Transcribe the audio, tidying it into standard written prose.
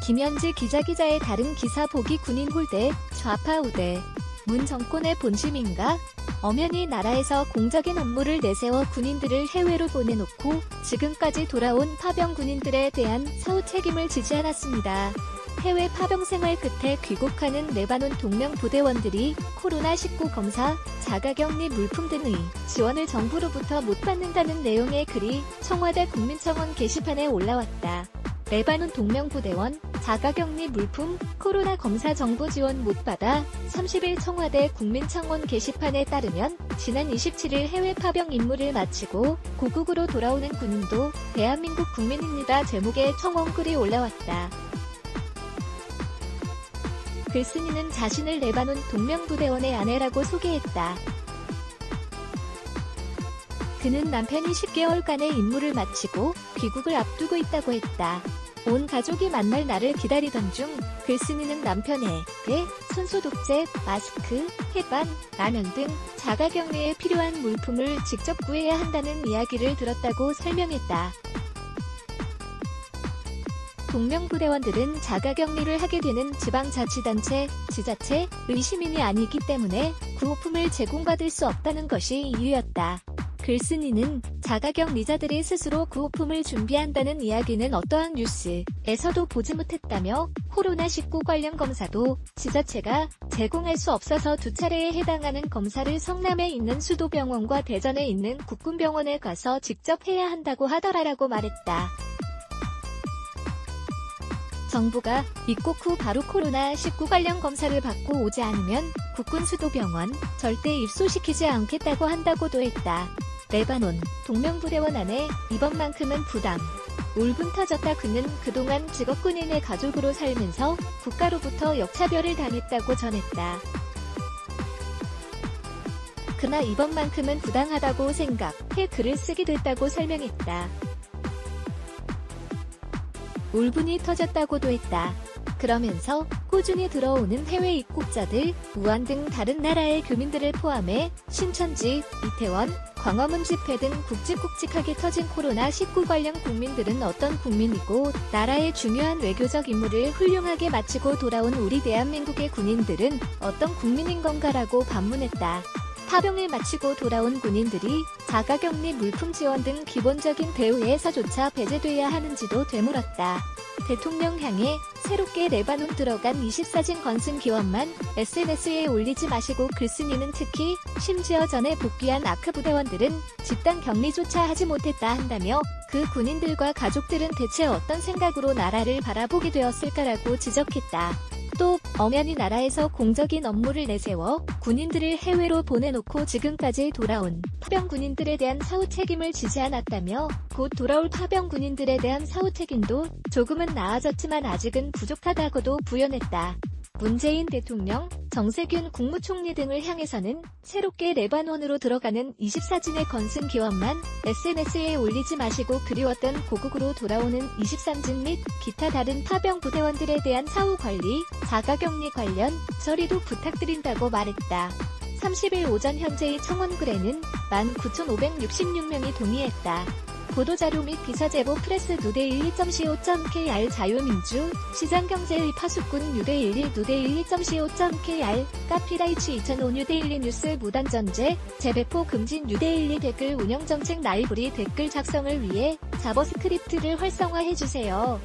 김현지 기자의 다른 기사 보기 군인 홀대, 좌파 우대. 문 정권의 본심인가? 엄연히 나라에서 공적인 업무를 내세워 군인들을 해외로 보내놓고 지금까지 돌아온 파병 군인들에 대한 사후 책임을 지지 않았습니다. 해외 파병 생활 끝에 귀국하는 레바논 동명 부대원들이 코로나19 검사, 자가격리 물품 등의 지원을 정부로부터 못 받는다는 내용의 글이 청와대 국민청원 게시판에 올라왔다. 레바논 동명부대원, 자가격리 물품, 코로나 검사 정부 지원 못 받아 30일 청와대 국민청원 게시판에 따르면 지난 27일 해외 파병 임무를 마치고 고국으로 돌아오는 군인도 대한민국 국민입니다 제목의 청원글이 올라왔다. 글쓴이는 자신을 레바논 동명부대원의 아내라고 소개했다. 그는 남편이 10개월간의 임무를 마치고 귀국을 앞두고 있다고 했다. 온 가족이 만날 날을 기다리던 중 글쓴이는 남편에게 손소독제, 마스크, 햇반, 라면 등 자가격리에 필요한 물품을 직접 구해야 한다는 이야기를 들었다고 설명했다. 동명부대원들은 자가격리를 하게 되는 지방자치단체, 지자체의 시민이 아니기 때문에 구호품을 제공받을 수 없다는 것이 이유였다. 글쓴이는 자가격리자들이 스스로 구호품을 준비한다는 이야기는 어떠한 뉴스에서도 보지 못했다며 코로나19 관련 검사도 지자체가 제공할 수 없어서 2차례에 해당하는 검사를 성남에 있는 수도병원과 대전에 있는 국군병원에 가서 직접 해야 한다고 하더라라고 말했다. 정부가 입국 후 바로 코로나19 관련 검사를 받고 오지 않으면 국군수도병원 절대 입소시키지 않겠다고 한다고도 했다. 레바논 동명부대원 아내 이번만큼은 부담. 울분 터졌다. 그는 그동안 직업군인의 가족으로 살면서 국가로부터 역차별을 당했다고 전했다. 그나 이번만큼은 부당하다고 생각해 글을 쓰게 됐다고 설명했다. 울분이 터졌다고도 했다. 그러면서 꾸준히 들어오는 해외 입국자들, 우한 등 다른 나라의 교민들을 포함해 신천지, 이태원, 광화문 집회 등 굵직굵직하게 터진 코로나19 관련 국민들은 어떤 국민이고 나라의 중요한 외교적 임무를 훌륭하게 마치고 돌아온 우리 대한민국의 군인들은 어떤 국민인 건가라고 반문했다. 파병을 마치고 돌아온 군인들이 자가격리 물품 지원 등 기본적인 대우에서조차 배제돼야 하는지도 되물었다. 대통령 향해 새롭게 레바논 들어간 20사진 건승 기원만 SNS에 올리지 마시고 글쓴이는 특히 심지어 전에 복귀한 아크부대원들은 집단 격리조차 하지 못했다 한다며 그 군인들과 가족들은 대체 어떤 생각으로 나라를 바라보게 되었을까라고 지적했다. 또 엄연히 나라에서 공적인 업무를 내세워 군인들을 해외로 보내놓고 지금까지 돌아온 파병 군인들에 대한 사후 책임을 지지 않았다며 곧 돌아올 파병 군인들에 대한 사후 책임도 조금은 나아졌지만 아직은 부족하다고도 부연했다. 문재인 대통령, 정세균 국무총리 등을 향해서는 새롭게 레바논으로 들어가는 20사진의 건승 기원만 SNS에 올리지 마시고 그리웠던 고국으로 돌아오는 23진 및 기타 다른 파병 부대원들에 대한 사후 관리, 자가격리 관련 처리도 부탁드린다고 말했다. 30일 오전 현재의 청원글에는 19,566명이 동의했다. 보도자료 및 기사 제보 프레스 누대12.co.kr 자유민주, 시장경제의 파수꾼 누대12 누대12.co.kr, 카피라이치 2005 뉴데일리 뉴스 무단전제, 재배포 금지 뉴데일리 댓글 운영정책 라이브리 댓글 작성을 위해 자버스크립트를 활성화해주세요.